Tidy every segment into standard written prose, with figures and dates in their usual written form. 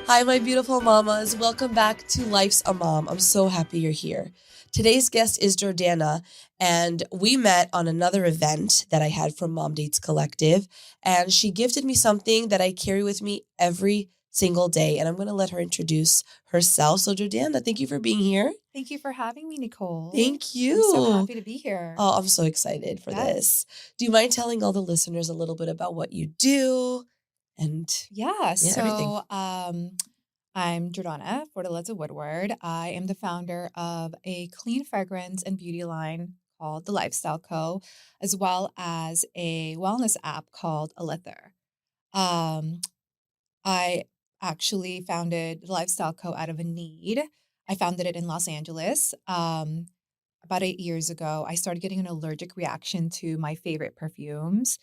Hi, my beautiful mamas. Welcome back to Life's a Mom. I'm so happy you're here. Today's guest is Jordana, and we met on another event that I had from Mom Dates Collective, and she gifted me something that I carry with me every single day, and I'm going to let her introduce herself. So, Jordana, thank you for being here. Thank you for having me, Nicole. Thank you. I'm so happy to be here. Oh, I'm so excited for Yes. this. Do you mind telling all the listeners a little bit about what you do and everything? I'm Jordana, Fortaleza Woodward. I am the founder of a clean fragrance and beauty line called the Lyfestyle Co, as well as a wellness app called Alether. Um, I actually founded the Lifestyle Co out of a need. I founded it in Los Angeles. About 8 years ago, I started getting an allergic reaction to my favorite perfumes.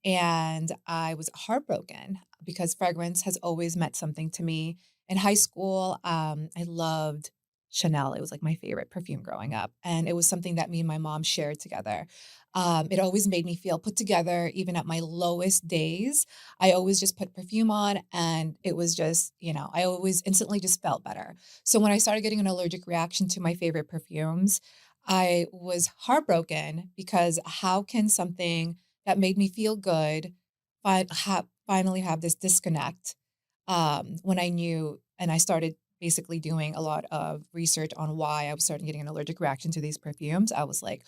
And I was heartbroken because fragrance has always meant something to me. In high school, I loved Chanel. It was like my favorite perfume growing up. And it was something that me and my mom shared together. It always made me feel put together, even at my lowest days. I always just put perfume on and it was just, I always instantly just felt better. So when I started getting an allergic reaction to my favorite perfumes, I was heartbroken because how can something that made me feel good finally have this disconnect when I knew and I started basically doing a lot of research on why I was starting getting an allergic reaction to these perfumes. I was like,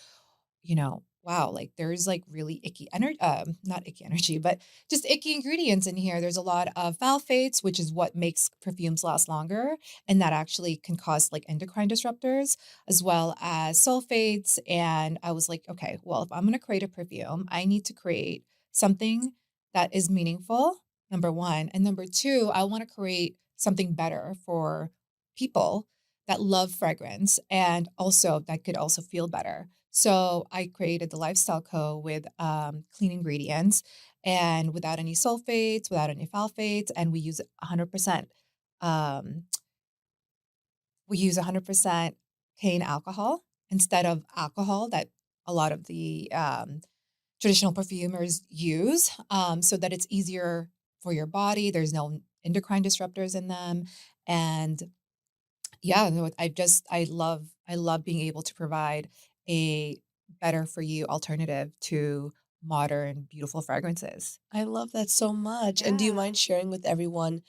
wow, like there's like really icky energy, not icky energy, but just icky ingredients in here. There's a lot of phthalates, which is what makes perfumes last longer. And that actually can cause like endocrine disruptors as well as sulfates. And I was like, okay, well, if I'm going to create a perfume, I need to create something that is meaningful, number one. And number two, I want to create something better for people that love fragrance and also that could also feel better. So I created the Lifestyle Co with clean ingredients and without any sulfates, without any phthalates, and we use 100%. Um, we use 100% cane alcohol instead of alcohol that a lot of the traditional perfumers use, so that it's easier for your body. There's no endocrine disruptors in them, and yeah, no, I love being able to provide a better for you alternative to modern beautiful fragrances. I love that so much. And do you Yeah. mind sharing with everyone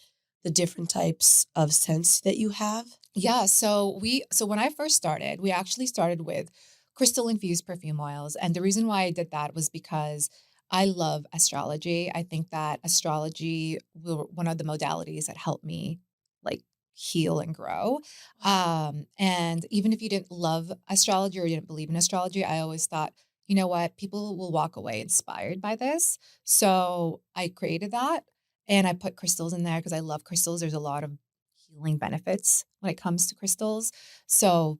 the different types of scents that you have? Yeah, so when I first started, we actually started with crystal infused perfume oils. And the reason why I did that was because I love astrology. I think that astrology were one of the modalities that helped me like heal and grow. And even if you didn't love astrology or you didn't believe in astrology, I always thought, you know what, people will walk away inspired by this. So I created that and I put crystals in there because I love crystals. There's a lot of healing benefits when it comes to crystals. So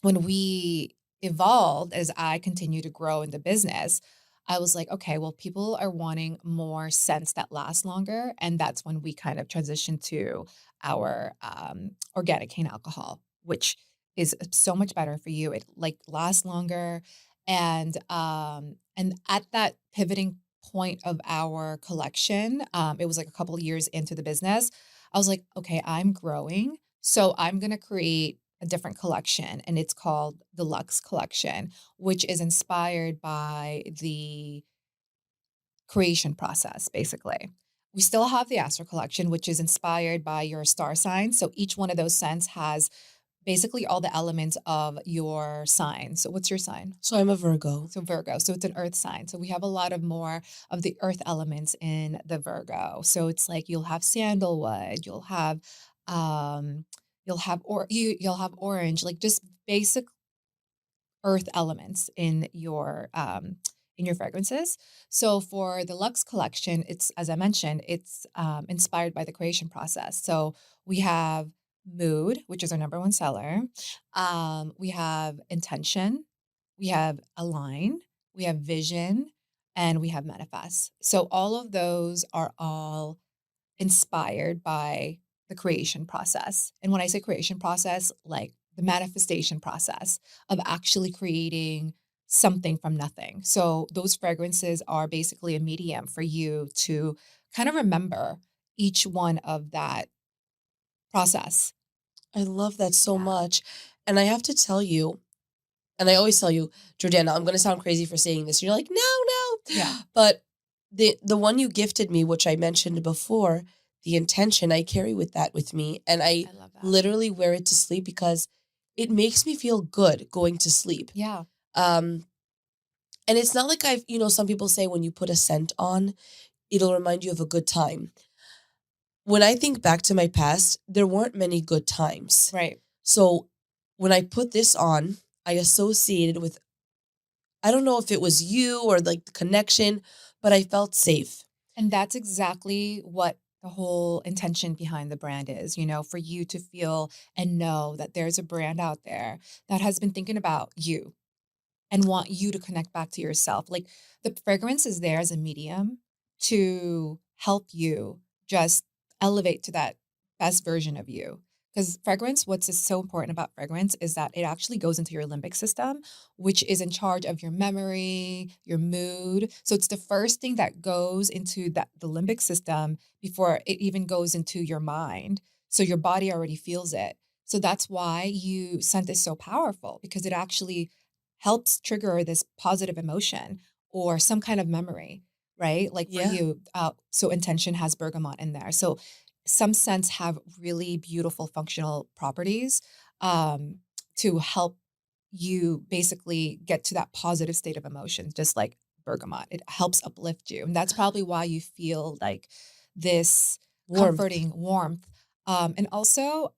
when we evolved, as I continue to grow in the business, I was like, okay, well, people are wanting more scents that last longer. And that's when we kind of transitioned to our organic cane alcohol, which is so much better for you. It like lasts longer. And at that pivoting point of our collection, it was like a couple of years into the business. I was like, okay, I'm growing. So I'm going to create a different collection and it's called the Luxe collection, which is inspired by the creation process, basically. We still have the Astro collection, which is inspired by your star sign. So each one of those scents has basically all the elements of your sign. So what's your sign? So I'm a Virgo. So Virgo. So it's an earth sign. So we have a lot of more of the earth elements in the Virgo. So it's like you'll have sandalwood, um you'll have orange, like just basic earth elements in your fragrances. So for the Luxe collection, it's as I mentioned, it's inspired by the creation process. So we have mood, which is our number one seller. We have intention, we have align, we have vision, and we have manifest. So all of those are all inspired by the creation process. And when I say creation process, like the manifestation process of actually creating something from nothing. So those fragrances are basically a medium for you to kind of remember each one of that process. I love that so Yeah. much. And I have to tell you, and I always tell you, Jordana, I'm going to sound crazy for saying this. You're like, no, Yeah. no. But the one you gifted me, which I mentioned before, the intention, I carry with that with me. And I I love that. literally wear it to sleep because it makes me feel good going to sleep. Yeah. Um, and it's not like some people say when you put a scent on, it'll remind you of a good time. When I think back to my past, there weren't many good times. Right. So when I put this on, I associated with, I don't know if it was you or like the connection, but I felt safe. And that's exactly what the whole intention behind the brand is, for you to feel and know that there's a brand out there that has been thinking about you and want you to connect back to yourself. Like the fragrance is there as a medium to help you just elevate to that best version of you. Because fragrance, what's is so important about fragrance is that it actually goes into your limbic system, which is in charge of your memory, your mood. So it's the first thing that goes into the limbic system before it even goes into your mind. So your body already feels it. So that's why you scent is so powerful because it actually helps trigger this positive emotion or some kind of memory, right? Like for Yeah, you, so intention has bergamot in there. So some scents have really beautiful functional properties um, to help you basically get to that positive state of emotion, just like bergamot. It helps uplift you. And that's probably why you feel like this warmth. comforting warmth. And also,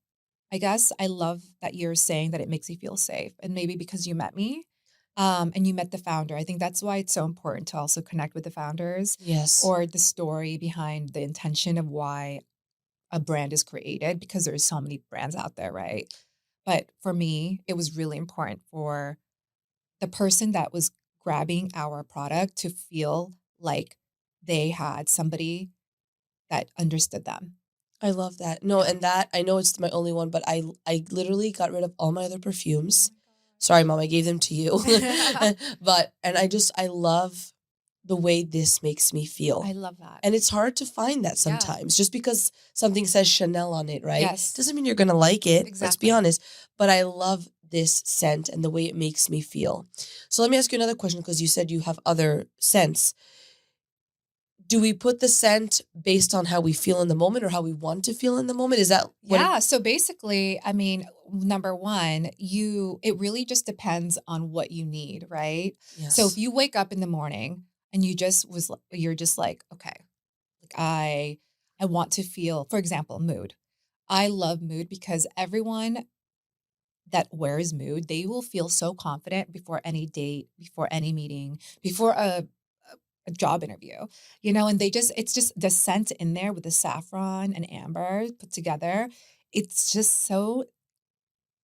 I guess I love that you're saying that it makes you feel safe. And maybe because you met me and you met the founder. I think that's why it's so important to also connect with the founders Yes, or the story behind the intention of why a brand is created because there's so many brands out there, right? But for me, it was really important for the person that was grabbing our product to feel like they had somebody that understood them. I love that. No, Yeah. and that I know it's my only one, but I literally got rid of all my other Oh perfumes. my Sorry, mom, I gave them to you. gosh. But and I love the way this makes me I feel. love that. And it's hard to find that Yeah. sometimes. Just because something says Chanel on it, right? Yes. Doesn't mean you're gonna like it. Let's be Exactly. honest. But I love this scent and the way it makes me feel. So let me ask you another question because you said you have other scents. Do we put the scent based on how we feel in the moment or how we want to feel in the moment? Is that what it Yeah. So basically, I mean, number one, it really just depends on what you need, right? So if Yes. you wake up in the morning and you're just like, okay, like I want to feel, for example, mood. I love mood because everyone that wears mood, they will feel so confident before any date, before any meeting, before a job interview, and it's just the scent in there with the saffron and amber put together. It's just so,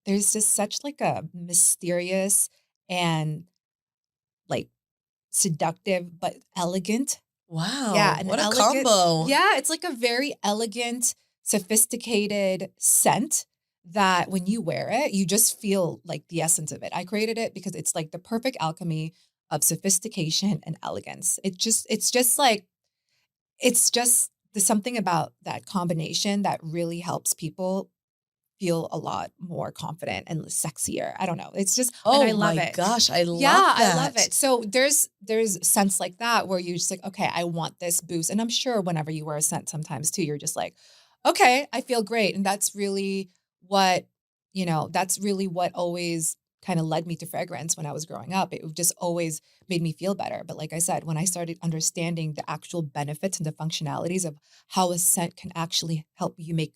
there's just such like a mysterious and like seductive, but elegant. Yeah. Wow. And an What a elegant. combo. Yeah. It's like a very elegant, sophisticated scent that when you wear it, you just feel like the essence of it. I created it because it's like the perfect alchemy of sophistication and elegance. It's just there's something about that combination that really helps people feel a lot more confident and sexier. I don't know. It's just, and I Oh love my it. gosh. I Yeah, love I love that. it. So there's scents like that where you just like, okay, I want this boost. And I'm sure whenever you wear a scent sometimes too, you're just like, okay, I feel great. And what, that's really what always kind of led me to fragrance when I was growing up. It just always made me feel better. But like I said, when I started understanding the actual benefits and the functionalities of how a scent can actually help you make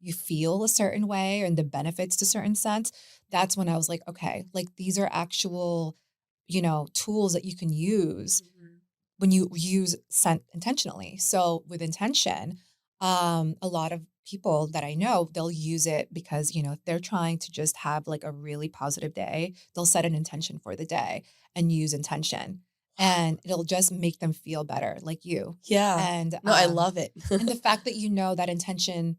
you feel a certain way and the benefits to certain scents, that's when I was like, okay, like these are actual, tools that you can use Mhm. when you use scent intentionally. So with intention, a lot of people that I know, they'll use it because, if they're trying to just have like a really positive day, they'll set an intention for the day and use intention. Wow. And it'll just make them feel better, like you. Yeah. And No, I love it. the fact that that intention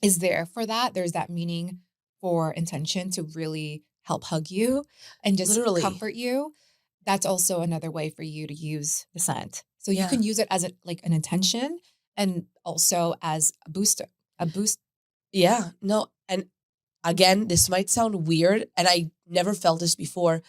is there for that. There's that meaning for intention to really help hug you and just Literally. comfort you. That's also another way for you to use the scent. So you Yeah. can use it as like an intention and also as a booster, a boost. Yeah, no. And again, this might sound weird, and I never felt this before,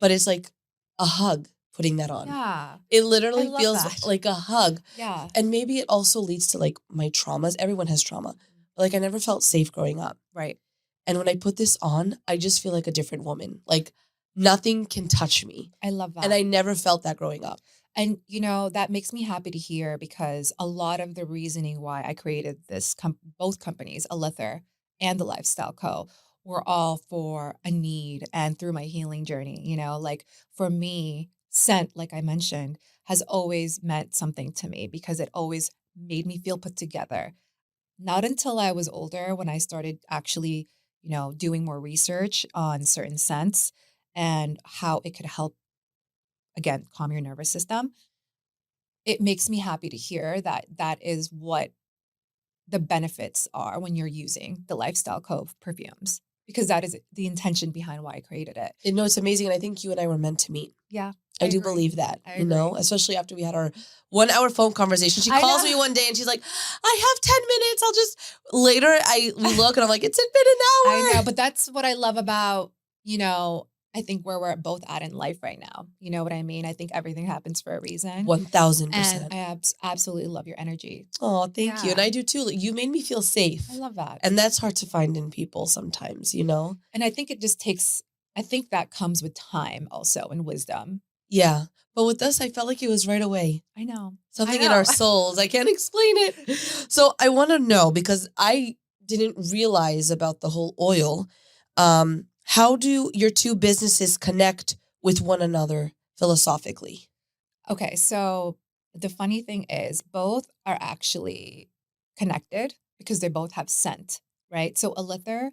but it's like a hug putting that on. Yeah. It I literally love feels that. like a hug. Yeah. And maybe it also leads to like my traumas. Everyone has trauma. But like I never felt safe growing up. Right. And when I put this on, I just feel like a different woman. Like nothing can touch me. I love And that. I never felt that growing up. And, that makes me happy to hear because a lot of the reasoning why I created both companies, Alether and the Lifestyle Co., were all for a need and through my healing journey. Like for me, scent, like I mentioned, has always meant something to me because it always made me feel put together. Not until I was older when I started actually, doing more research on certain scents and how it could help, again, calm your nervous system. It makes me happy to hear that that is what the benefits are when you're using the Lifestyle Co perfumes, because that is the intention behind why I created it. You know, it's amazing. And I think you and I were meant to meet. Yeah, I I do agree. believe that, I agree. especially after we had our 1 hour phone conversation. She I calls know. me one day and she's like, I have 10 minutes. I'll just, later we look and I'm like, it's been an I know, hour. but that's what I love about, I think where we're both at in life right now. You know what I mean? I think everything happens for a reason. And 1000%. I absolutely love your energy. Oh, thank you. And Yeah. I do too. Like, you made me feel safe. I love that. And that's hard to find in people sometimes. And I think I think that comes with time also and wisdom. Yeah. But with us, I felt like it was right away. I know. I Something in our know. souls. I can't explain it. So I want to know because I didn't realize about the whole oil. How do your two businesses connect with one another philosophically? Okay, so the funny thing is both are actually connected because they both have scent, right? So Alether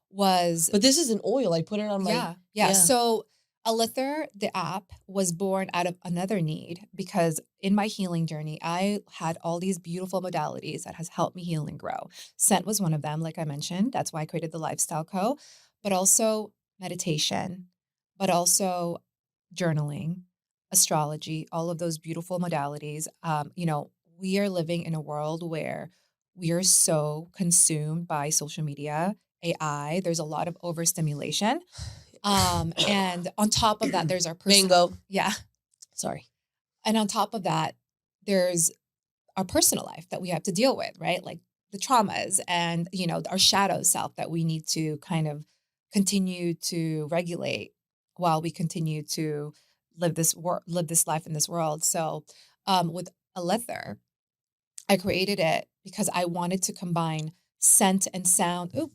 was But this is an oil. I put it on my, yeah. So Alether, the app, was born out of another need because in my healing journey, I had all these beautiful modalities that has helped me heal and grow. Scent was one of them, like I mentioned. That's why I created the Lifestyle Co. But also meditation, but also journaling, astrology, all of those beautiful modalities. We are living in a world where we are so consumed by social media, AI. There's a lot of overstimulation. And on top of that, there's our personal, mango. yeah. Sorry. And on top of that, there's our personal life that we have to deal with, right? Like the traumas and, our shadow self that we need to kind of continue to regulate while we continue to live this life in this world. So, with Alether, I created it because I wanted to combine scent and sound. Ooh,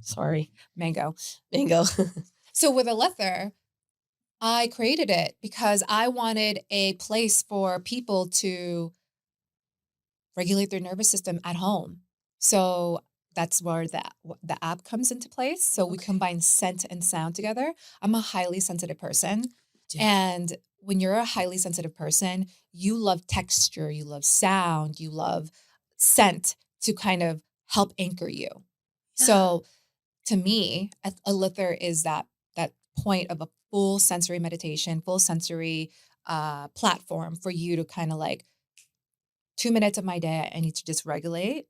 Sorry. mango. Mango. So with Alether, I created it because I wanted a place for people to regulate their nervous system at home. So that's where the app comes into place. So we Okay. combine scent and sound together. I'm a highly sensitive person. Yeah. And when you're a highly sensitive person, you love texture, you love sound, you love scent to kind of help anchor you. So to me, a lither is that point of a full sensory meditation, full sensory platform for you to kind of like 2 minutes of my day, I need to just regulate.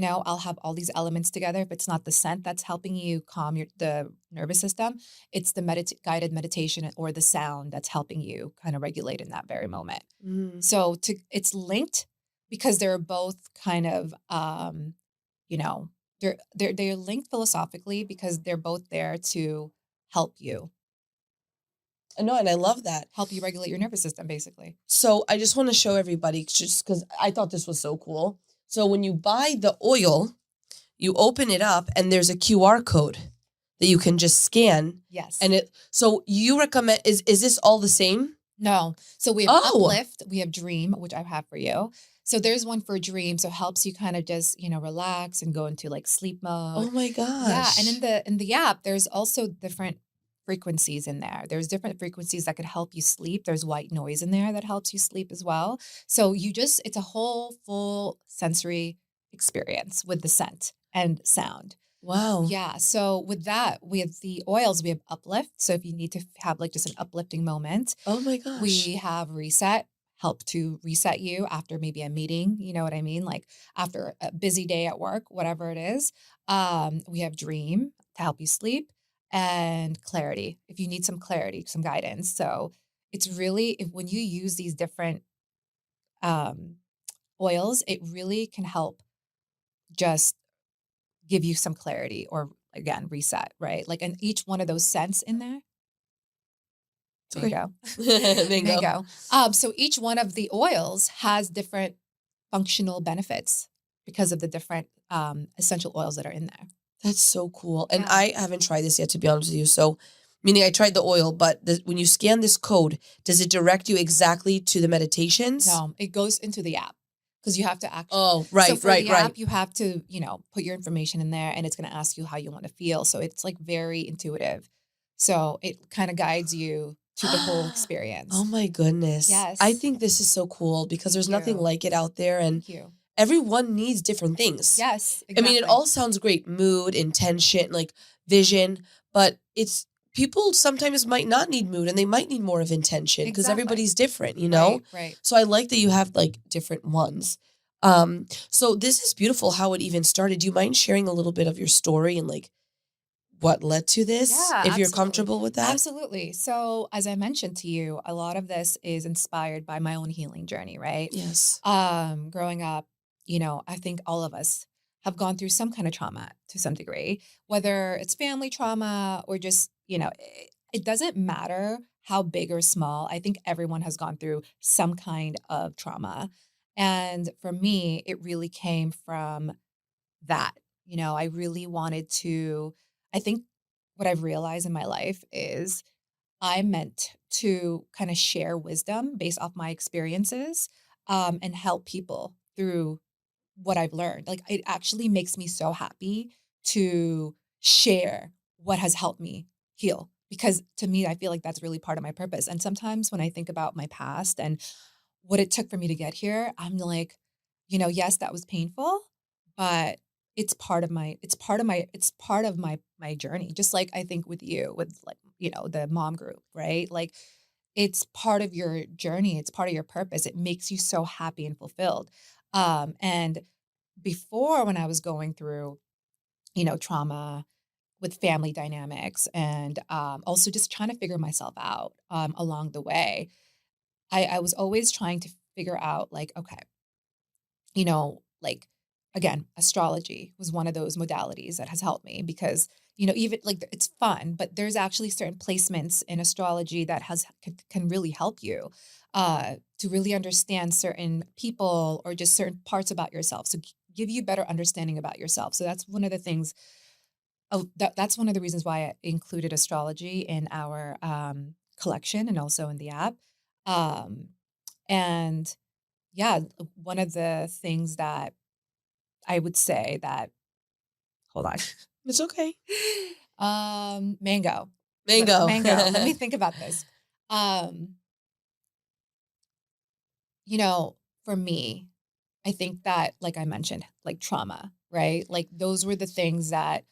I'll have all these elements together. If it's not the scent that's helping you calm the nervous system, it's the guided meditation or the sound that's helping you kind of regulate in that very moment. Mm. So it's linked because they're both kind of, you know, they're linked philosophically because they're both there to help you, No, and I love that. help you regulate your nervous system, basically. So I just want to show everybody just because I thought this was so cool. So when you buy the oil, you open it up and there's a QR code that you can just scan. Yes. And so you recommend, is this all the same? No. So we have Oh. Uplift, we have Dream, which I have for you. So there's one for Dream. So it helps you kind of just, relax and go into like sleep mode. Oh my gosh. Yeah. And in the app, there's also different frequencies in there. There's different frequencies that could help you sleep. There's white noise in there that helps you sleep as well. So it's a whole full sensory experience with the scent and sound. Wow. Yeah. So with that, we have the oils, we have Uplift. So if you need to have like just an uplifting moment, Oh my gosh. we have Reset, help to reset you after maybe a meeting, you know what I mean? Like after a busy day at work, whatever it is. We have dream to help you sleep and clarity. If you need some clarity, some guidance. So it's really when you use these different um, oils, it really can help just give you some clarity or again reset, right? Like and each one of those scents in there. It's okay. Mango. Mango. Mango. So each one of the oils has different functional benefits because of the different essential oils that are in there. That's so cool. And Yeah. I haven't tried this yet, to be honest with you. So, meaning I tried the oil, but when you scan this code, does it direct you exactly to the meditations? No, it goes into the app because you have to act. Oh, So right, for right, the right. app, you have to, put your information in there and it's going to ask you how you want to feel. So it's like very intuitive. So it kind of guides you to the whole Oh experience. my goodness. I Yes. think this is so cool because Thank there's nothing you. like it out there, and Thank you. everyone needs different things. Yes, I mean, it exactly. all sounds great, mood, intention, like vision, but it's people sometimes might not need mood and they might need more of intention because Exactly. everybody's different, you know? Right, right. So I like that you have like different ones. So this is beautiful how it even started. Do you mind sharing a little bit of your story and like what led to this, Yeah, if you're absolutely. comfortable with that? Absolutely. So, as I mentioned to you, a lot of this is inspired by my own healing journey, right? Yes. Growing up, I think all of us have gone through some kind of trauma to some degree, whether it's family trauma or just, it doesn't matter how big or small. I think everyone has gone through some kind of trauma. And for me, it really came from that. I really wanted to, I think what I've realized in my life is I meant to kind of share wisdom based off my experiences and help people through what I've learned. Like it actually makes me so happy to share what has helped me heal because to me, I feel like that's really part of my purpose. And sometimes when I think about my past and what it took for me to get here, I'm like, yes, that was painful, but it's part of my journey. Just like I think with you, with like, the mom group, right? Like it's part of your journey, it's part of your purpose. It makes you so happy and fulfilled. And before when I was going through, trauma with family dynamics and also just trying to figure myself out along the way, I was always trying to figure out like, okay, like again, astrology was one of those modalities that has helped me because, even like it's fun, but there's actually certain placements in astrology that can really help you to really understand certain people or just certain parts about yourself. So give you better understanding about yourself. So that's one of the things. Oh, that's one of the reasons why I included astrology in our collection and also in the app. Um, and yeah, one of the things that I would say that hold on. It's okay. Mango. Mango. Mango. Let me think about this. Um, you know, for me, I think that like I mentioned, like trauma, right? Like those were the things that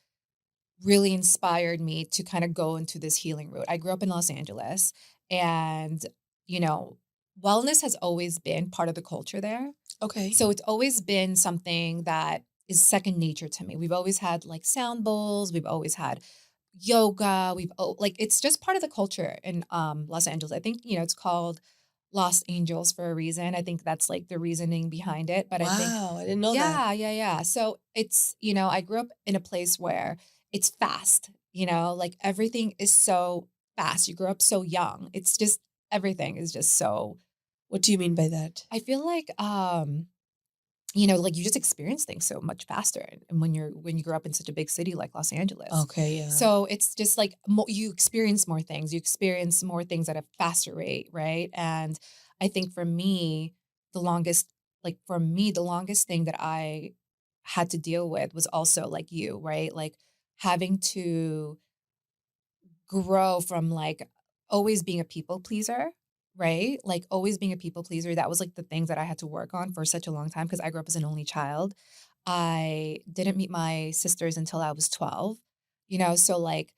really inspired me to kind of go into this healing route. I grew up in Los Angeles and, you know, wellness has always been part of the culture there. Okay. So it's always been something that is second nature to me. We've always had like sound bowls, we've always had yoga, like it's just part of the culture in Los Angeles. I think, it's called Los Angeles for a reason. I think that's like the reasoning behind it, but I think Wow, I didn't know that. yeah, yeah, yeah. So it's, I grew up in a place where it's fast, like everything is so fast. You grow up so young. It's just everything is just so What do you mean by that? I feel like like you just experience things so much faster and when you grow up in such a big city like Los Angeles. Okay, yeah. So it's just like you experience more things. You experience more things at a faster rate, right? And I think the longest the longest thing that I had to deal with was also like you, right? Like having to grow from like always being a people pleaser, right? Like always being a people pleaser. That was like the things that I had to work on for such a long time because I grew up as an only child. I didn't meet my sisters until I was 12, so like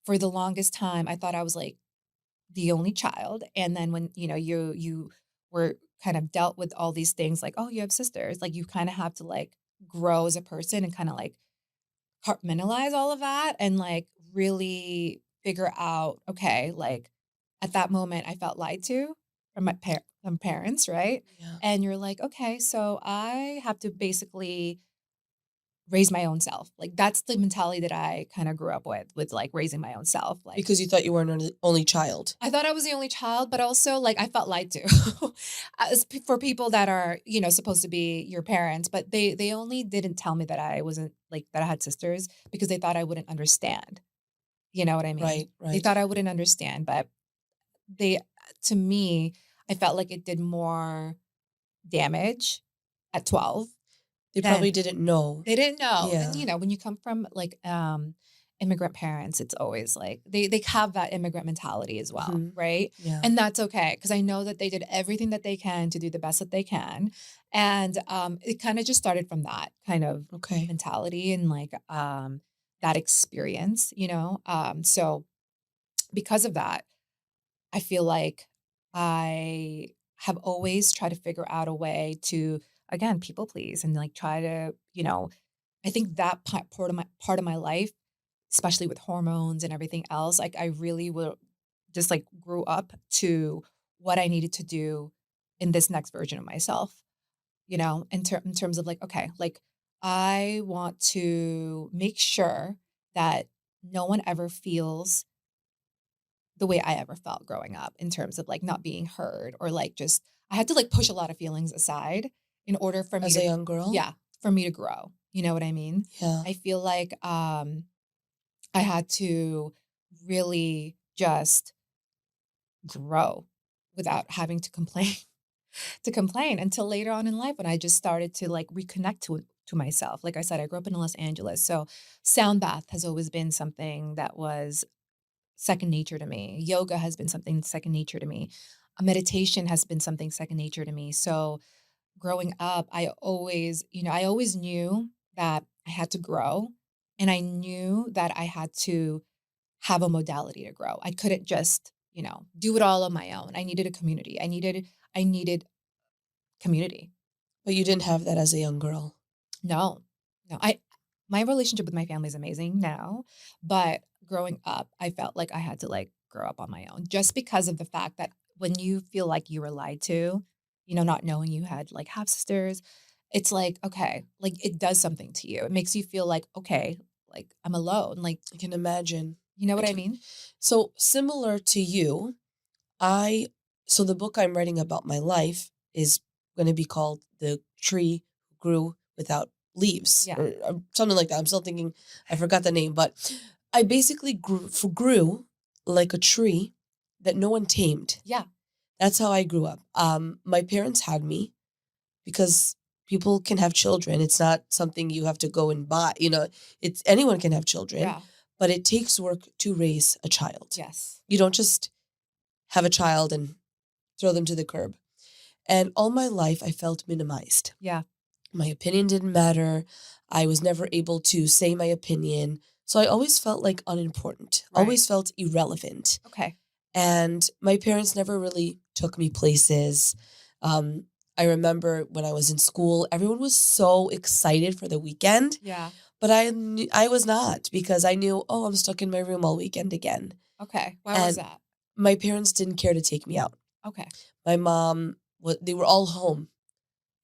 for the longest time I thought I was like the only child. And then when, you were kind of dealt with all these things like, oh, you have sisters. Like you kind of have to like grow as a person and kind of like compartmentalize all of that and like really figure out, okay, like at that moment I felt lied to from from parents, right? Yeah. And you're like, okay, so I have to basically raise my own self. Like that's the mentality that I kind of grew up with like raising my own self. Like Because you thought you were an only child. I thought I was the only child, but also like I felt lied to for people that are, supposed to be your parents, but they only didn't tell me that I wasn't like that I had sisters because they thought I wouldn't understand. You know what I mean? Right, They right. thought I wouldn't understand, but they to me, I felt like it did more damage at 12 They probably than didn't know. they didn't know. And, Yeah. when you come from like, immigrant parents, it's always like they have that immigrant mentality as well, Hmm. right? Yeah. And that's okay because I know that they did everything that they can to do the best that they can. And it kind of just started from that kind of Okay. mentality and like that experience, so because of that, I feel like I have always tried to figure out a way to again people please and like try to, I think that part of my life, especially with hormones and everything else, like I really will just like grew up to what I needed to do in this next version of myself, in terms of like, okay, like I want to make sure that no one ever feels the way I ever felt growing up in terms of like not being heard or like just I had to like push a lot of feelings aside in order for me As to a young girl? yeah, for me to grow. You know what I mean? Yeah. I feel like I had to really just grow without having to complain to complain until later on in life when I just started to like reconnect to myself. Like I said, I grew up in Los Angeles, so sound bath has always been something that was second nature to me. Yoga has been something second nature to me. Meditation has been something second nature to me. So growing up, I always knew that I had to grow and I knew that I had to have a modality to grow. I couldn't just, do it all on my own. I needed a community. I needed community. But you didn't have that as a young girl. No, no. My relationship with my family is amazing now, but growing up, I felt like I had to like grow up on my own just because of the fact that when you feel like you were lied to, not knowing you had like half sisters, it's like, okay, like it does something to you. It makes you feel like, okay, like I'm alone. Like, I can imagine. you know I what I can. mean? So similar to you, I so the book I'm writing about my life is going to be called The Tree Who Grew Without Leaves Yeah. or something like that. I'm still thinking I forgot the name, but I basically grew like a tree that no one tamed. Yeah. That's how I grew up. My parents had me because people can have children. It's not something you have to go and buy. It's anyone can have children, Yeah. but it takes work to raise a child. Yes. You don't just have a child and throw them to the curb. And all my life, I felt minimized. Yeah. My opinion didn't matter. I was never able to say my opinion. So I always felt like unimportant, Right. always felt irrelevant. Okay. And my parents never really took me places. Um, I remember when I was in school, everyone was so excited for the weekend, Yeah. but I was not because I knew, oh, I'm stuck in my room all weekend again. Okay. Why was And that? my parents didn't care to take me out. Okay. My mom, they were all home.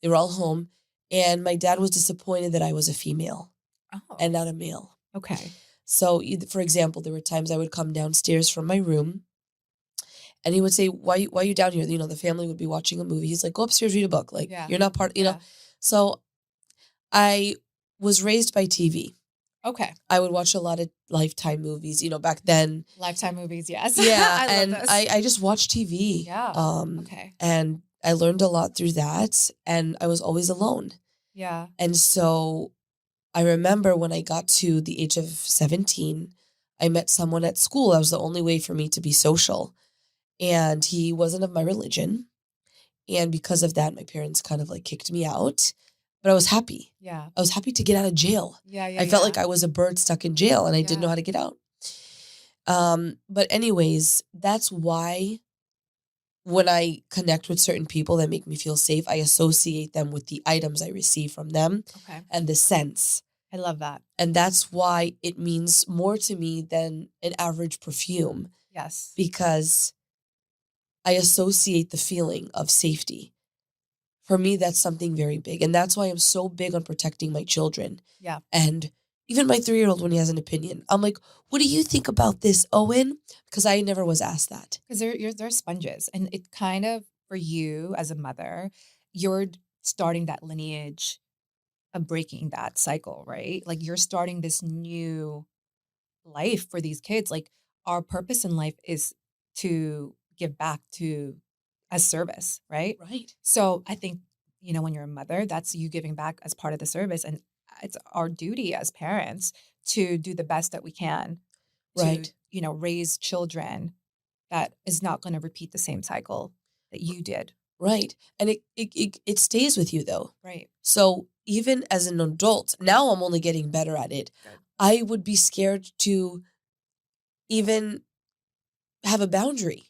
They were all home. And my dad was disappointed that I was a female Oh. and not a male. Okay. So, for example, there were times I would come downstairs from my room and he would say, why are you down here? The family would be watching a movie. He's like, go upstairs, read a book. Like, Yeah. you're not part. Yeah. So I was raised by TV. Okay. I would watch a lot of Lifetime movies, back then. Lifetime movies, yes. Yeah. I love And this. I just watched TV. Yeah. Okay. And I learned a lot through that. And I was always alone. Yeah. And so I remember when I got to the age of 17, I met someone at school. That was the only way for me to be social. And he wasn't of my religion. And because of that, my parents kind of like kicked me out. But I was happy. Yeah. I was happy to get out of jail. Yeah, yeah, I felt like yeah. I was a bird stuck in jail and I didn't know Yeah. how to get out. But anyways, that's why when I connect with certain people that make me feel safe, I associate them with the items I receive from them Okay. and the scents. I love that. And that's why it means more to me than an average perfume, Yes. because I associate the feeling of safety. For me, that's something very big. And that's why I'm so big on protecting my children. Yeah. And even my 3-year-old, when he has an opinion, I'm like, what do you think about this, Owen? Because I never was asked that. Because they're sponges. And it kind of, for you as a mother, you're starting that lineage of breaking that cycle, right? Like you're starting this new life for these kids. Like our purpose in life is to give back to as service, right? Right. So I think, when you're a mother, that's you giving back as part of the service. And it's our duty as parents to do the best that we can to, Right. raise children that is not going to repeat the same cycle that you did. Right. And it stays with you though. Right. So even as an adult, now I'm only getting better at it. Good. I would be scared to even have a boundary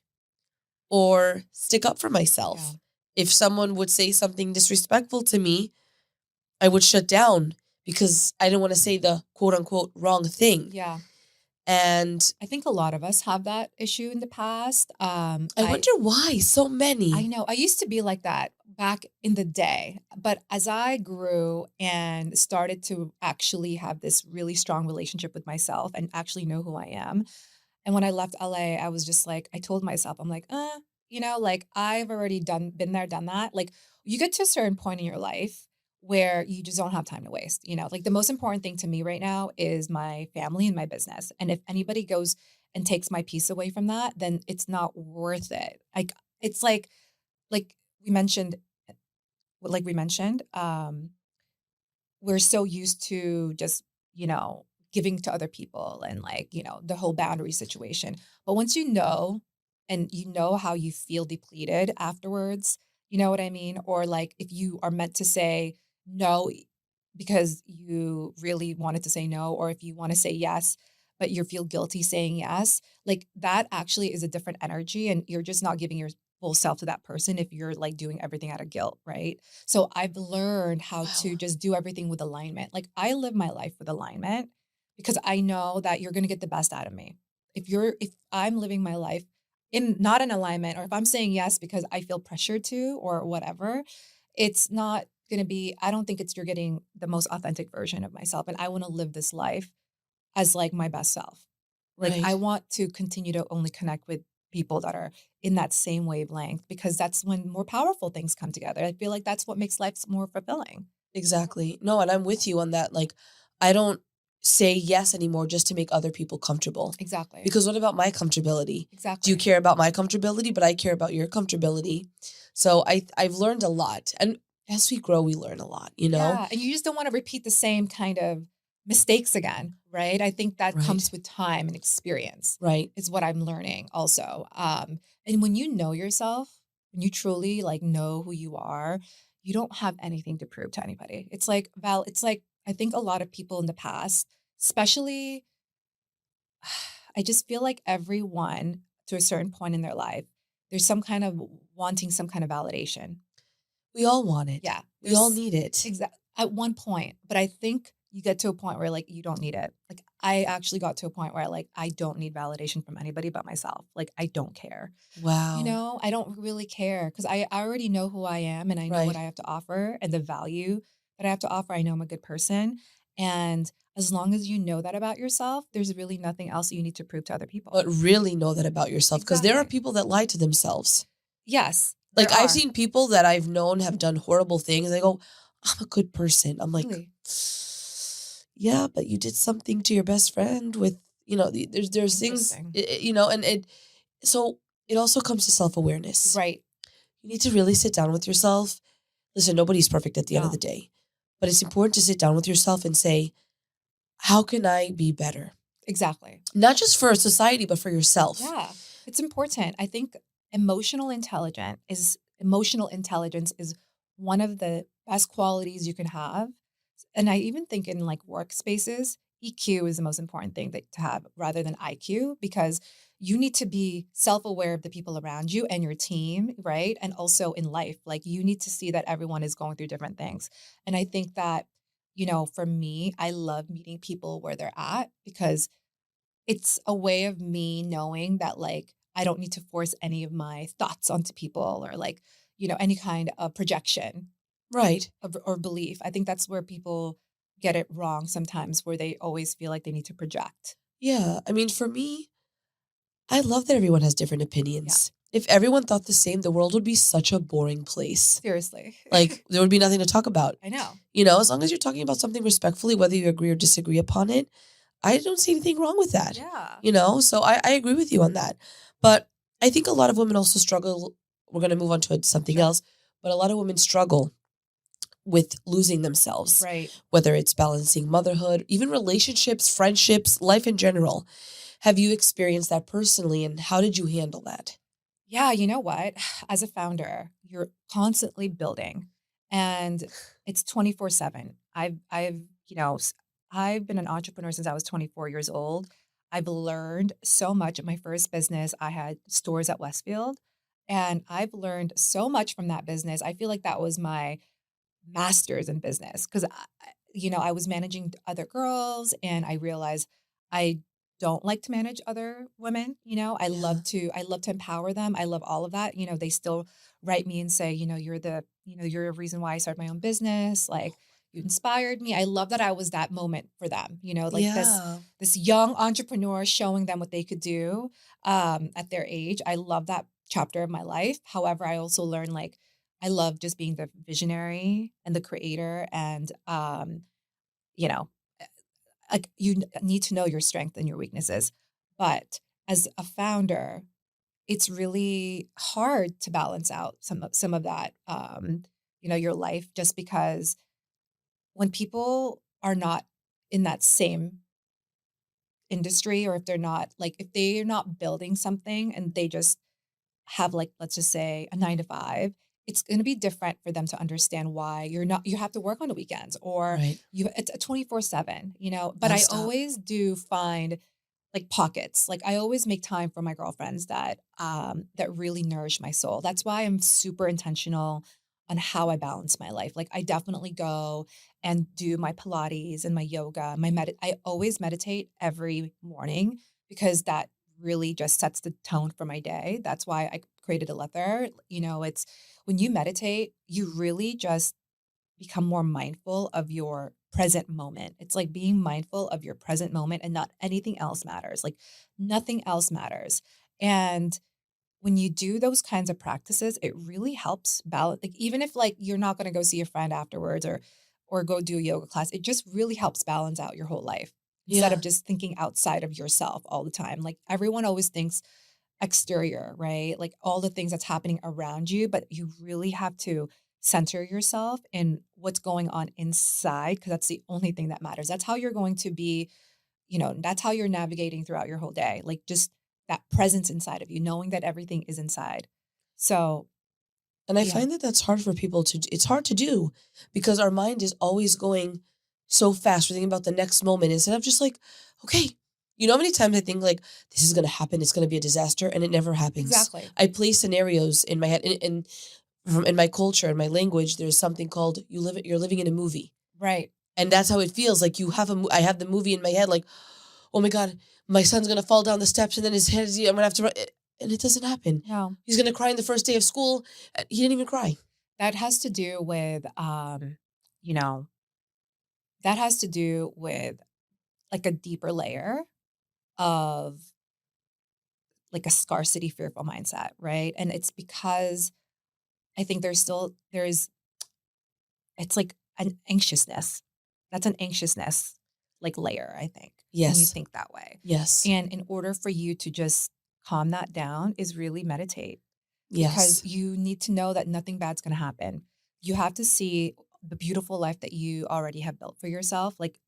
or stick up for Yeah. myself. If someone would say something disrespectful to me, I would shut down because I didn't want to say the quote unquote wrong thing. Yeah. And I think a lot of us have that issue in the past. I wonder why so I many. know I used to be like that back in the day, but as I grew and started to actually have this really strong relationship with myself and actually know who I am, and when I left LA, I was just like, I told myself, I'm like, like I've already been there, done that. Like you get to a certain point in your life where you just don't have time to waste. Like the most important thing to me right now is my family and my business. And if anybody goes and takes my peace away from that, then it's not worth it. Like it's like we mentioned, like we mentioned, we're so used to just, giving to other people and like, the whole boundary situation. But once and you know how you feel depleted afterwards, you know what I mean? Or like if you are meant to say no because you really wanted to say no, or if you want to say yes, but you feel guilty saying yes, like that actually is a different energy. And you're just not giving your full self to that person if you're like doing everything out of guilt, right? So I've learned how Wow. to just do everything with alignment. Like I live my life with alignment because I know that you're going to get the best out of me. If I'm living my life in not in alignment, or if I'm saying yes because I feel pressured to or whatever, it's not going to be, I don't think you're getting the most authentic version of myself. And I want to live this life as like my best self. Like I Right. want to continue to only connect with people that are in that same wavelength because that's when more powerful things come together. I feel like that's what makes life more fulfilling. Exactly. No, and I'm with you on that. Like, I don't say yes anymore just to make other people comfortable. Exactly. Because what about my comfortability? Do you Exactly. care about my comfortability? But I care about your comfortability. So I've learned a lot. And as we grow, we learn a lot, you know? Yeah. And you just don't want to repeat the same kind of mistakes again, right? I think that Right. comes with time and experience, Right. is what I'm learning also. And when you know yourself, when you truly like know who you are, you don't have anything to prove to anybody. It's like, I think a lot of people in the past, especially, I just feel like everyone to a certain point in their life, there's some kind of wanting some kind of validation. We all want it. Yeah, We all there's need it. at one point, but I think you get to a point where like you don't need it. Like I actually got to a point where like I don't need validation from anybody but myself. Like I don't care. Wow. I don't really care because I already know who I am and I know what Right. I have to offer and the value that I have to offer. I know I'm a good person. And as long as you know that about yourself, there's really nothing else you need to prove to other people. But really know that about yourself because there are Exactly. people that lie to themselves. Yes, there Like I've are. seen people that I've known have done horrible things. They go, I'm a good person. I'm like, Really yeah, but you did something to your best friend with, there's things, interesting. and so it also comes to self-awareness. Right. You need to really sit down with yourself. Listen, nobody's perfect at the end of the No, day, but it's important to sit down with yourself and say, how can I be better? exactly. Not just for society, but for yourself. Yeah, it's important. I think emotional intelligence is one of the best qualities you can have. And I even think in like workspaces, EQ is the most important thing that to have rather than IQ because you need to be self-aware of the people around you and your team, right? And also in life, like you need to see that everyone is going through different things. And I think that, for me, I love meeting people where they're at because it's a way of me knowing that like I don't need to force any of my thoughts onto people or like, any kind of projection Right. or belief. I think that's where people get it wrong sometimes, where they always feel like they need to project. Yeah. I mean, for me, I love that everyone has different Yeah, opinions. If everyone thought the same, the world would be such a boring place. seriously. Like, there would be nothing to talk about. I know. As long as you're talking about something respectfully, whether you agree or disagree upon it, I don't see anything wrong with that. Yeah, So I agree with you on that. But I think a lot of women also struggle. We're going to move on to something sure. else, but a lot of women struggle with losing themselves, Right. whether it's balancing motherhood, even relationships, friendships, life in general. Have you experienced that personally, and how did you handle that? Yeah, you know what? As a founder, you're constantly building and it's 24/7. I've been an entrepreneur since I was 24 years old. I've learned so much. At my first business, I had stores at Westfield, and I've learned so much from that business. I feel like that was my master's in business because I was managing other girls and I realized I don't like to manage other women. Yeah. I love to empower them. I love all of that. They still write me and say, you're a reason why I started my own business. Like you inspired me. I love that I was that moment for them, like Yeah. this young entrepreneur showing them what they could do at their age. I love that chapter of my life. However, I also learned like I love just being the visionary and the creator and, you know, eh, like need to know your strength and your weaknesses. But as a founder, it's really hard to balance out some of that, your life just because when people are not in that same industry or if they're not building something and they just have like, let's just say a 9 to 5, it's going to be different for them to understand why you have to work on the weekends or Right. it's a 24/7, but I Nonstop. always do find like pockets. Like I always make time for my girlfriends that really nourish my soul. That's why I'm super intentional on how I balance my life. Like I definitely go and do my Pilates and my yoga, I always meditate every morning because that really just sets the tone for my day. That's why I created a letter. It's when you meditate, you really just become more mindful of your present moment. It's like being mindful of your present moment and not anything else matters. Like nothing else matters. And when you do those kinds of practices, it really helps balance. Like even if like you're not going to go see a friend afterwards or go do a yoga class, it just really helps balance out your whole life instead of Yeah. just thinking outside of yourself all the time. Like everyone always thinks exterior, right? Like all the things that's happening around you, but you really have to center yourself in what's going on inside because that's the only thing that matters. That's how you're going to be, that's how you're navigating throughout your whole day. Like just that presence inside of you, knowing that everything is inside. So, And I yeah, find that that's hard for people it's hard to do because our mind is always going so fast. We're thinking about the next moment instead of just like, okay, how many times I think like this is going to happen, it's going to be a disaster, and it never happens. exactly. I play scenarios in my head. In my culture, in my language, there's something called you're living in a movie. Right. And that's how it feels. Like I have the movie in my head, like, oh my God, my son's gonna fall down the steps and then his head I'm gonna have to run. And it doesn't happen. No, He's gonna cry on the first day of school. He didn't even cry. that has to do with, you know, that has to do with like a deeper layer of like a scarcity fearful mindset, right? And it's because I think there's it's like an anxiousness. That's an anxiousness like layer, I think, when you Yes. think that way. Yes. And in order for you to just calm that down is really meditate because Yes. you need to know that nothing bad's going to happen. You have to see the beautiful life that you already have built for yourself. Like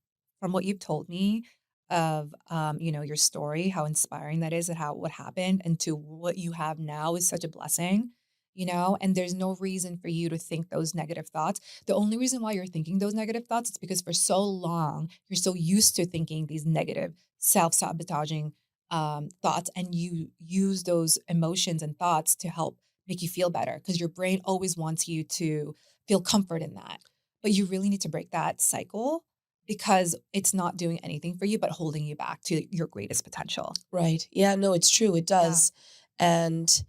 from what you've told me of your story, how inspiring that is and how what happened and to what you have now is such a blessing. and there's no reason for you to think those negative thoughts. The only reason why you're thinking those negative thoughts is because for so long, you're so used to thinking these negative, self-sabotaging thoughts, and you use those emotions and thoughts to help make you feel better because your brain always wants you to feel comfort in that. But you really need to break that cycle because it's not doing anything for you but holding you back to your greatest potential. Right. Yeah, no, it's true. It Yeah. does. And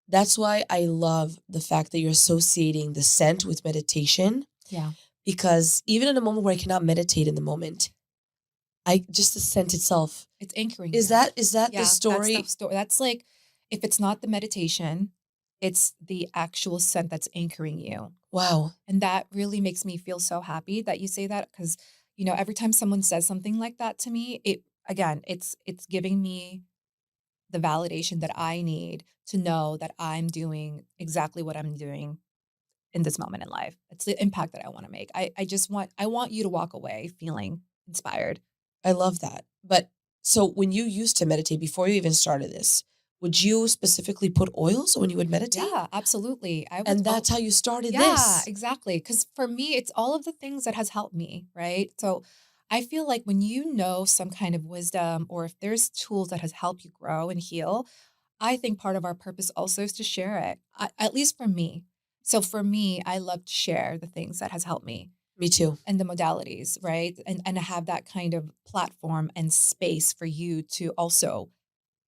that's why I love the fact that you're associating the scent with meditation, Yeah. because even in a moment where I cannot meditate in the moment, I just the scent itself. It's anchoring Is you. that the Yeah, that's the story? story. That's like if it's not the meditation, it's the actual scent that's anchoring you. Wow. And that really makes me feel so happy that you say that because, every time someone says something like that to me, it's giving me the validation that I need to know that I'm doing exactly what I'm doing in this moment in life. It's the impact that I want to make. I want you to walk away feeling inspired. I love that. But so when you used to meditate before you even started this, would you specifically put oils when you would meditate? Yeah, absolutely. I would And oh that's how you started yeah, this. exactly. Because for me, it's all of the things that has helped me, right? So I feel like when you know some kind of wisdom or if there's tools that has helped you grow and heal, I think part of our purpose also is to share it. At least for me. So for me, I love to share the things that has helped me Me too. and the modalities, right? And have that kind of platform and space for you to also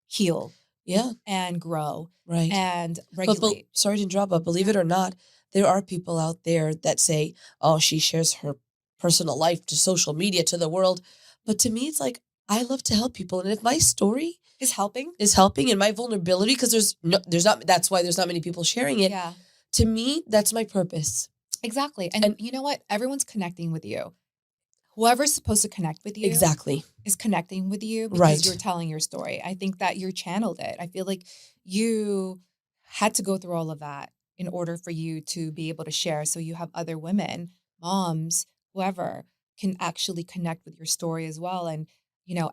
heal Yeah, and grow right. and But regulate. sorry to interrupt, but believe Yeah. it or not, there are people out there that say, "Oh, she shares her personal life to social media to the world." But to me, it's like I love to help people, and if my story Is helping. is helping and my vulnerability, because there's not that's why there's not many people sharing it. Yeah. To me, that's my purpose. Exactly. And And you know what? Everyone's connecting with you. Whoever's supposed to connect with you exactly is connecting with you because you're right. telling your story. I think that you channeled it. I feel like you had to go through all of that in order for you to be able to share. So you have other women, moms, whoever can actually connect with your story as well. And,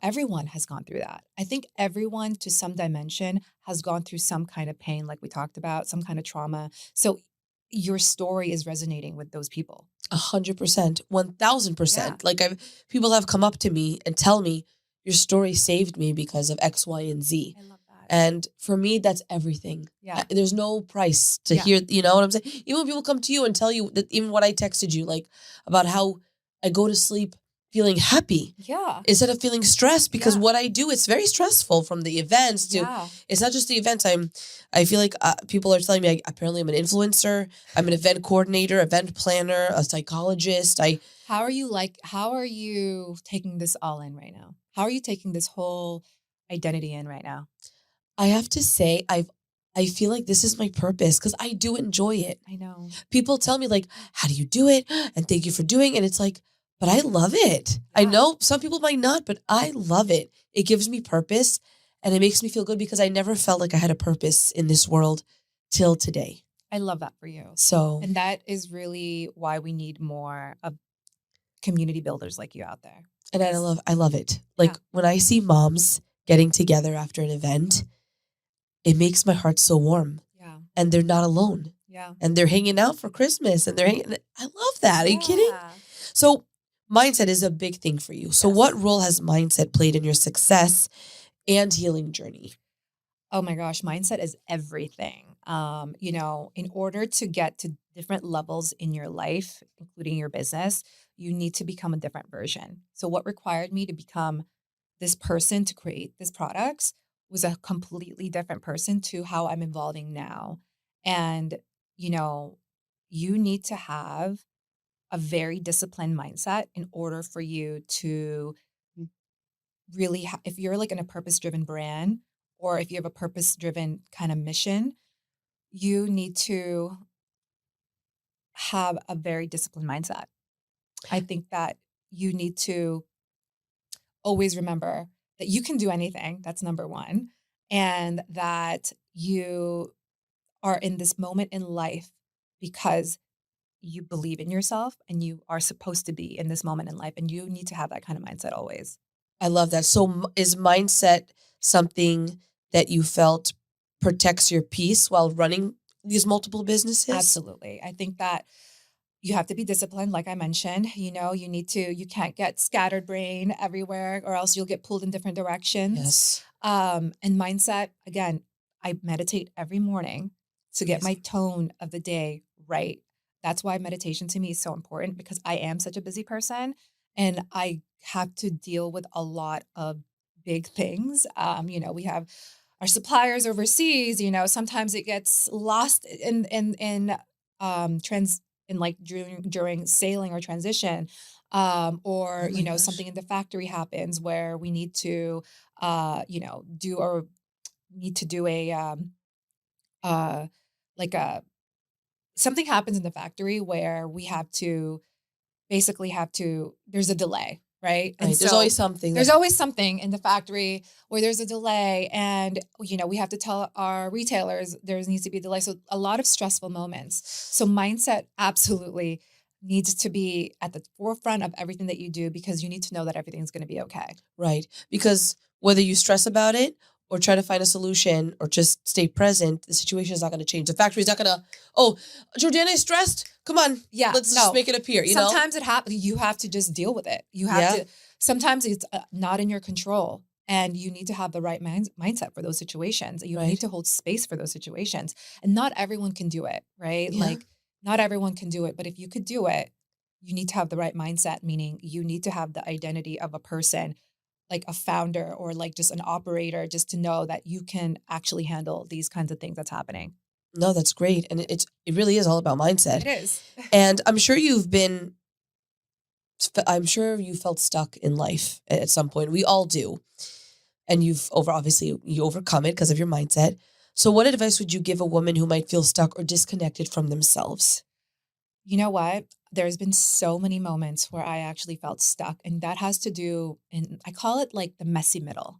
everyone has gone through that. I think everyone to some dimension has gone through some kind of pain, like we talked about, some kind of trauma. So your story is resonating with those people. 100%, Yeah. 1000%. Like people have come up to me and tell me your story saved me because of X, Y, and Z. I love that. And for me, that's everything. Yeah. There's no price to Yeah. hear, you know what I'm saying? Even when people come to you and tell you that, even what I texted you, like about how I go to sleep feeling happy Yeah. instead of feeling stressed, because Yeah. what I do, it's very stressful, from the events to, Yeah. it's not just the events. I feel like people are telling me apparently I'm an influencer, I'm an event coordinator, event planner, a psychologist. How are you taking this all in right now? How are you taking this whole identity in right now? I have to say, I feel like this is my purpose because I do enjoy it. I know. People tell me like, "How do you do it?" And thank you for doing it. And it's like, but I love it. I Yeah. know some people might not, but I love it. It gives me purpose and it makes me feel good because I never felt like I had a purpose in this world till today. I love that for you. So, And that is really why we need more of community builders like you out there. and Because I love it. yeah. Like when I see moms getting together after an event, it makes my heart so warm, Yeah. and they're not alone. Yeah. And they're hanging out for Christmas and they're hanging. I love that. Are you kidding? Yeah. So, mindset is a big thing for you. So, Yes. what role has mindset played in your success and healing journey? Oh my gosh, mindset is everything. In order to get to different levels in your life, including your business, you need to become a different version. So, what required me to become this person to create these products was a completely different person to how I'm evolving now. And, you know, you need to have a very disciplined mindset in order for you to really, if you're like in a purpose driven brand or if you have a purpose driven kind of mission, you need to have a very disciplined mindset. I think that you need to always remember that you can do anything. That's number one. And that you are in this moment in life because you believe in yourself and you are supposed to be in this moment in life. And you need to have that kind of mindset always. I love that. So, is mindset something that you felt protects your peace while running these multiple businesses? Absolutely. I think that you have to be disciplined, like I mentioned. You can't get scattered brain everywhere or else you'll get pulled in different directions. Yes. And mindset, again, I meditate every morning to get my Amazing. tone of the day right. That's why meditation to me is so important because I am such a busy person and I have to deal with a lot of big things. We have our suppliers overseas, sometimes it gets lost trans in like during sailing or transition, Oh or my gosh. something in the factory happens where we need to do or need to do a uh like a something happens in the factory where we have to basically have to there's a delay, right? And Right. There's so always something there's that always something in the factory where there's a delay and we have to tell our retailers there needs to be a delay. So a lot of stressful moments. So mindset absolutely needs to be at the forefront of everything that you do because you need to know that everything's going to be okay. right. Because whether you stress about it or try to find a solution or just stay present, the situation is not going to change. The factory's not going to, oh, Jordana is stressed. Come on, Yeah, let's just no. make it appear, you know? Sometimes it happens. You have to just deal with it. You have Yeah. to. Sometimes it's not in your control, and you need to have the right mindset for those situations. You need Right. to hold space for those situations, and not everyone can do it, right? Yeah. Like not everyone can do it, but if you could do it, you need to have the right mindset. Meaning, you need to have the identity of a person, like a founder or like just an operator, just to know that you can actually handle these kinds of things that's happening. No, that's great. And it really is all about mindset. It is. And I'm sure you felt stuck in life at some point. We all do. And obviously you overcome it because of your mindset. So what advice would you give a woman who might feel stuck or disconnected from themselves? You know what? There's been so many moments where I actually felt stuck, and that has to do, and I call it like the messy middle.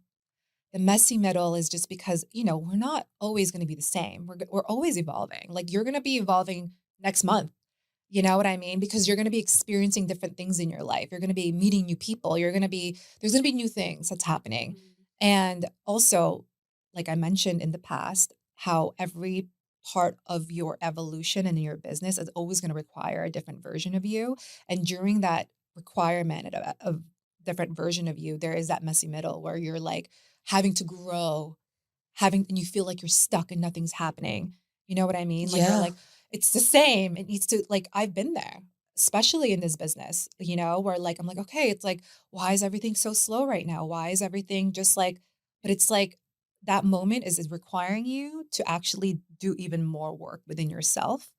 The messy middle is just because, we're not always going to be the same. We're always evolving. Like you're going to be evolving next month. You know what I mean? Because you're going to be experiencing different things in your life. You're going to be meeting new people. There's going to be new things that's happening. And also, like I mentioned in the past, how every part of your evolution and your business is always going to require a different version of you. And during that requirement of different version of you, there is that messy middle where you're like having to grow, and you feel like you're stuck and nothing's happening. You know what I mean? Like you're Yeah. like, it's the same. It needs to like I've been there, especially in this business, where like I'm like, okay, it's like, why is everything so slow right now? Why is everything just like, but it's like that moment is requiring you to actually do even more work within yourself.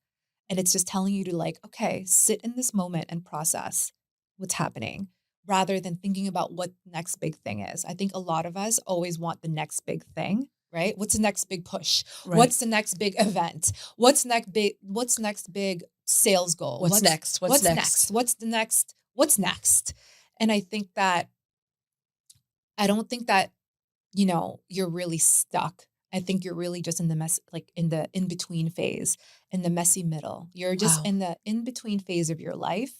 And it's just telling you to like, okay, sit in this moment and process what's happening rather than thinking about what the next big thing is. I think a lot of us always want the next big thing, right? What's the next big push? Right. What's the next big event? What's next big sales goal? What's next? What's What's next? next? What's next? And I don't think that, you're really stuck. I think you're really just in the mess, like in the in between phase, in the messy middle. You're just Wow. in the in between phase of your life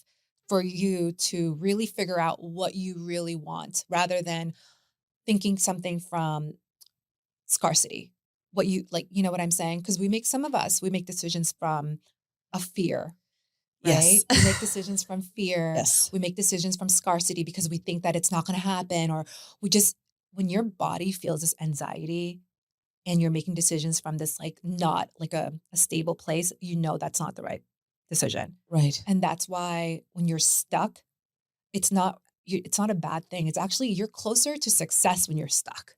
for you to really figure out what you really want rather than thinking something from scarcity. What you like, you know what I'm saying? Because we make decisions from a fear, right? Yes. We make decisions from fear. Yes. We make decisions from scarcity because we think that it's not going to happen, or we just, when your body feels this anxiety and you're making decisions from this, like not like a stable place, that's not the right decision. Right. And that's why when you're stuck, it's not a bad thing. It's actually, you're closer to success when you're stuck.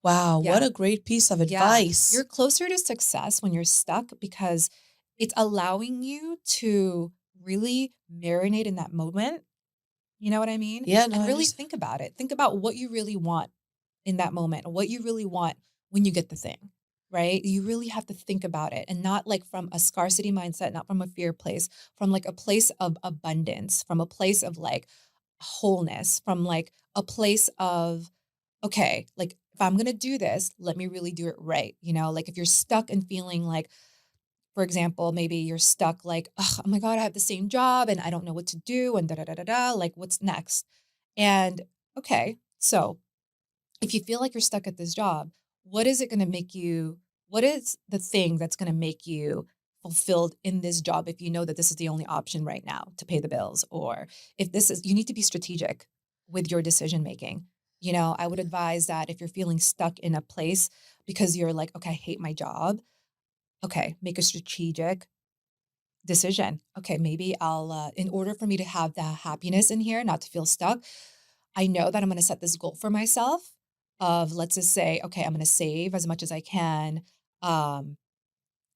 Wow. What Yeah. a great piece of Yeah. advice. You're closer to success when you're stuck because it's allowing you to really marinate in that moment. You know what I mean? Yeah, no, And I really understand. think about it. Think about what you really want in that moment, what you really want when you get the thing, right? You really have to think about it and not like from a scarcity mindset, not from a fear place, from like a place of abundance, from a place of like wholeness, from like a place of, okay, like if I'm going to do this, let me really do it right. Like if you're stuck and feeling like, for example, maybe you're stuck like, oh my God, I have the same job and I don't know what to do and da da da da da. Like, what's next? And okay, so if you feel like you're stuck at this job, what is it going to make you? What is the thing that's going to make you fulfilled in this job if you know that this is the only option right now to pay the bills, or if this is, you need to be strategic with your decision making. I would advise that if you're feeling stuck in a place because you're like, okay, I hate my job. Okay, make a strategic decision. Okay, maybe in order for me to have the happiness in here, not to feel stuck, I know that I'm going to set this goal for myself of, let's just say, okay, I'm going to save as much as I can um,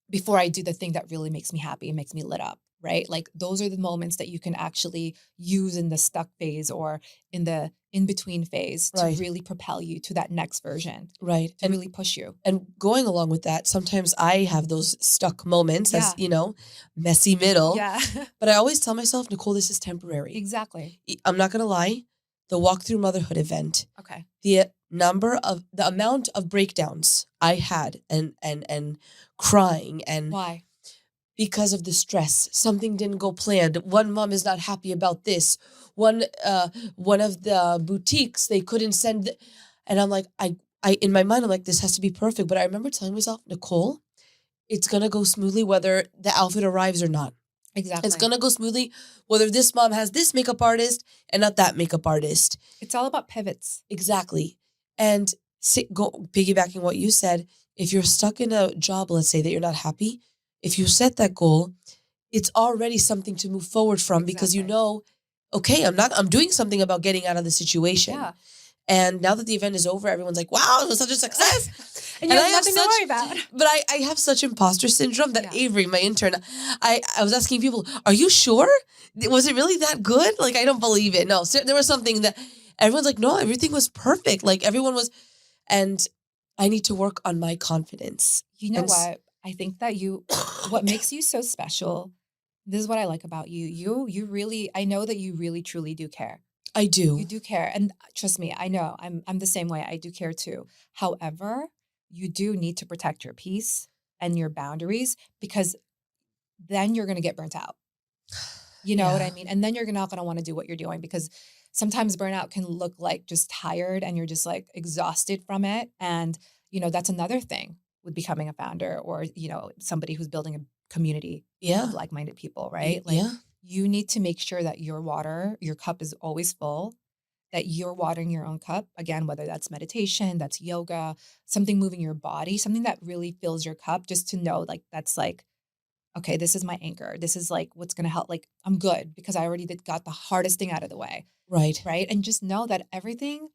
before I do the thing that really makes me happy and makes me lit up, right? Like those are the moments that you can actually use in the stuck phase or in the in between phase to Right. really propel you to that next version, Right. to really push you. And going along with that, sometimes I have those stuck moments as, Yeah. messy middle. Yeah, But I always tell myself, Nicole, this is temporary. exactly. I'm not going to lie. The walkthrough motherhood event, Okay. the amount of breakdowns I had and crying, and Why? because of the stress, something didn't go planned. One mom is not happy about this. One of the boutiques, they couldn't send and I'm like, I in my mind I'm like, this has to be perfect. But I remember telling myself, Nicole, it's gonna go smoothly whether the outfit arrives or not. It's Exactly. gonna go smoothly whether this mom has this makeup artist and not that makeup artist. It's all about pivots. Exactly. And piggybacking what you said, if you're stuck in a job, let's say that you're not happy, if you set that goal, it's already something to move forward from because Exactly. okay, I'm doing something about getting out of the situation. Yeah. And now that the event is over, everyone's like, wow, it was such a success. And you I have have nothing to worry about. but I have such imposter syndrome that Yeah. Avery, my intern, I was asking people, are you sure? Was it really that good? Like, I don't believe it. No, there was something that everyone's like, no, everything was perfect. Like everyone was, and I need to work on my confidence. You know And what? I think that what makes you so special, this is what I like about you. You really, I know that you really truly do care. I You do. do care. And trust me, I know I'm the same way. I do care too. However, you do need to protect your peace and your boundaries because then you're going to get burnt out. You know what I Yeah. mean? And then you're not going to want to do what you're doing because sometimes burnout can look like just tired and you're just like exhausted from it. And, that's another thing with becoming a founder or, somebody who's building a community Yeah. of like-minded people, right? Like Yeah. you need to make sure that your cup is always full, that you're watering your own cup. Again, whether that's meditation, that's yoga, something moving your body, something that really fills your cup, just to know like that's like, okay, this is my anchor. This is like what's going to help. Like, I'm good because I already got the hardest thing out of the way. Right. Right. And just know that everything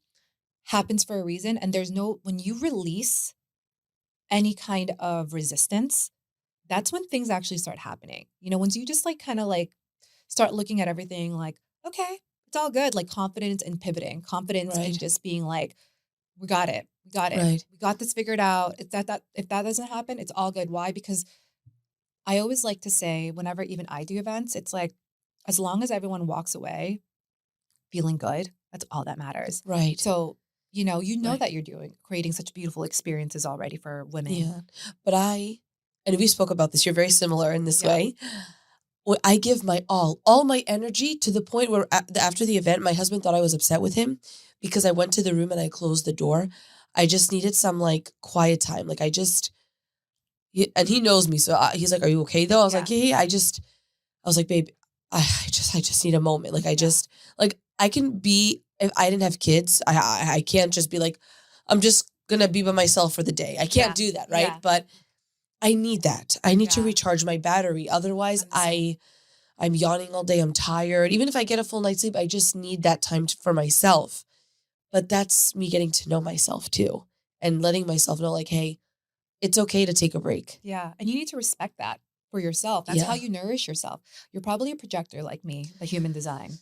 happens for a reason. And when you release any kind of resistance, that's when things actually start happening. Once you just like kind of like start looking at everything like, okay, it's all good, like confidence and pivoting, confidence and Right. just being like, we got it. We got it. Right. We got this figured out. It's if that doesn't happen, it's all good. Why? Because I always like to say, whenever even I do events, it's like, as long as everyone walks away feeling good, that's all that matters. Right. So, Right. that you're creating such beautiful experiences already for women. Yeah. But and we spoke about this, you're very similar in this Yeah. way. I give my all my energy to the point where after the event, my husband thought I was upset with him because I went to the room and I closed the door. I just needed some like quiet time. Like and he knows me. So he's like, are you okay though? I was Yeah. like, yeah. I was like, babe, I just need a moment. Like, Yeah. like I can be, if I didn't have kids, I can't just be like, I'm just going to be by myself for the day. I can't Yeah. do that. Right. Yeah. But I need that. I need to Yeah. recharge my battery. Otherwise I'm the same. I'm yawning all day. I'm tired. Even if I get a full night's sleep, I just need that time for myself. But that's me getting to know myself too and letting myself know like, hey, it's okay to take a break. Yeah. And you need to respect that for yourself. That's how Yeah. you nourish yourself. You're probably a projector like me, the human design.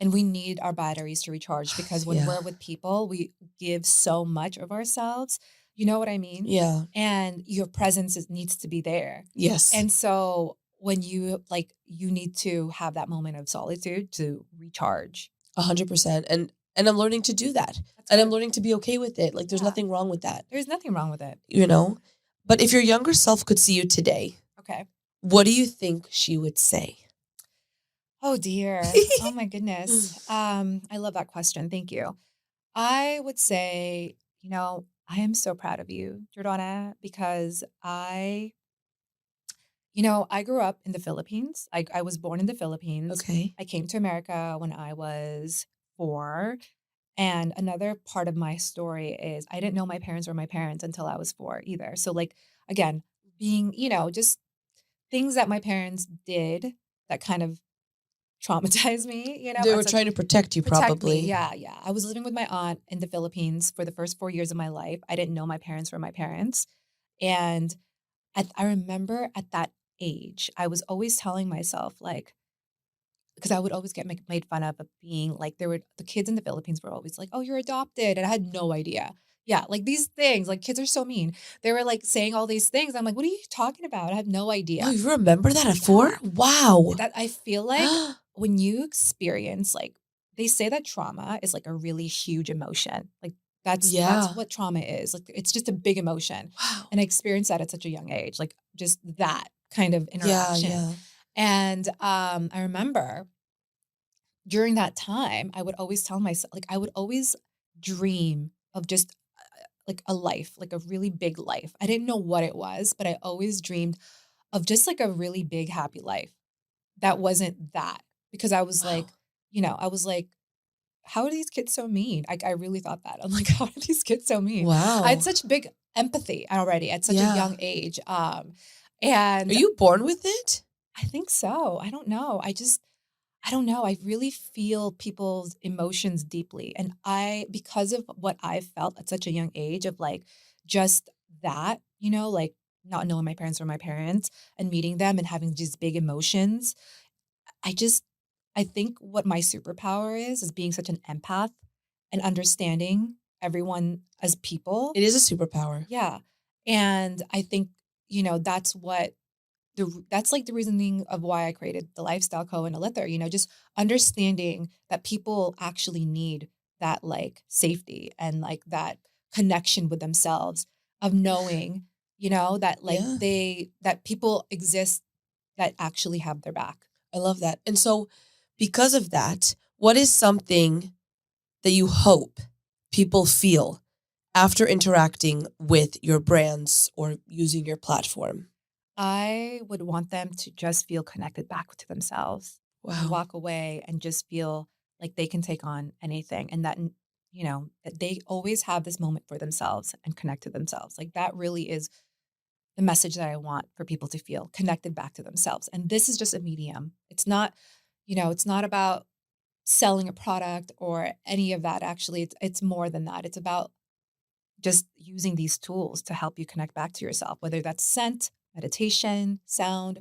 And we need our batteries to recharge because when Yeah. we're with people, we give so much of ourselves. You know what I mean? Yeah. And your presence needs to be there. Yes. And so when you need to have that moment of solitude to recharge. 100%. And I'm learning to do that. That's And I'm good. learning to be okay with it. Like there's Yeah. nothing wrong with that, There's nothing wrong with it. you know? But if your younger self could see you today, Okay. what do you think she would say? Oh dear. Oh my goodness. I love that question. Thank you. I would say, I am so proud of you, Jordana, because I grew up in the Philippines. I was born in the Philippines. Okay. I came to America when I was 4. And another part of my story is I didn't know my parents were my parents until I was 4 either. So, like, again, being, just things that my parents did that kind of traumatized me, They were at such trying to protect you protect me. probably. Yeah, yeah. I was living with my aunt in the Philippines for the first 4 years of my life. I didn't know my parents were my parents. And I remember at that age, I was always telling myself, like, because I would always get made fun of being like, there were the kids in the Philippines were always like, oh, you're adopted. And I had no idea. Yeah, like these things, like kids are so mean. They were like saying all these things. I'm like, what are you talking about? I have no Oh, idea. you remember that at Yeah. 4? Wow. That I feel like when you experience like they say that trauma is like a really huge emotion. Like that's Yeah. what trauma is. Like it's just a big emotion. Wow. And I experienced that at such a young age, like just that kind of Yeah, interaction. yeah. And I remember during that time, I would always tell myself, like, I would always dream of just like a life, like a really big life. I didn't know what it was, but I always dreamed of just like a really big, happy life that wasn't that because I was Wow. like, I was like, how are these kids so mean? I really thought that. I'm like, how are these kids so mean? I had Wow. such big empathy already at such a Yeah. young age. Are And you born with it? I think so. I don't know. I don't know. I really feel people's emotions deeply. And because of what I felt at such a young age of like just that, like not knowing my parents were my parents and meeting them and having these big emotions, I just, I think what my superpower is being such an empath and understanding everyone as people. It is a superpower. Yeah. And I think, that's what that's like the reasoning of why I created the Lifestyle Co and Alither, just understanding that people actually need that like safety and like that connection with themselves of knowing, that like Yeah. that people exist that actually have their back. I love that. And so because of that, what is something that you hope people feel after interacting with your brands or using your platform? I would want them to just feel connected back to themselves and Wow. walk away and just feel like they can take on anything and that, that they always have this moment for themselves and connect to themselves. Like that really is the message that I want for people to feel connected back to themselves. And this is just a medium. It's not, it's not about selling a product or any of that. Actually, it's more than that. It's about just using these tools to help you connect back to yourself, whether that's scent, meditation, sound,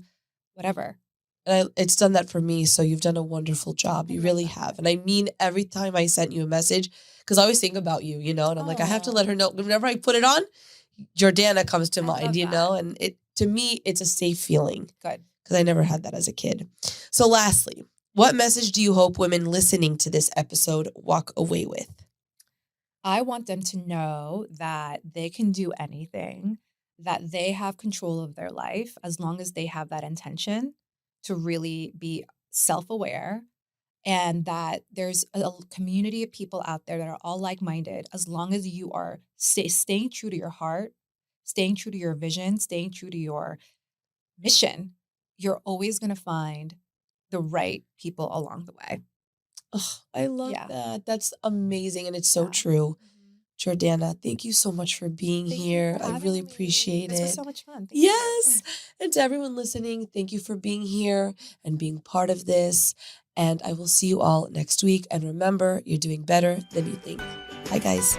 whatever. It's done that for me. So you've done a wonderful job. I You love really that. have. And I mean, every time I sent you a message, because I always think about you, and I'm like, I have to let Oh, her know. Whenever I put it on, Jordana comes to I mind, love that. and to me, it's a safe feeling Good. because I never had that as a kid. So lastly, what message do you hope women listening to this episode walk away with? I want them to know that they can do anything, that they have control of their life as long as they have that intention to really be self aware and that there's a community of people out there that are all like-minded as long as you are staying true to your heart, staying true to your vision, staying true to your mission, you're always going to find the right people along the way. Oh, I love Yeah. that. That's amazing. And it's so Yeah. true. Mhm. Jordana, thank you so much for being Thank you here. for I really having me. appreciate This was it. so much fun. Thank you. Yes. And to everyone listening, thank you for being here and being part of this. And I will see you all next week. And remember, you're doing better than you think. Bye, guys.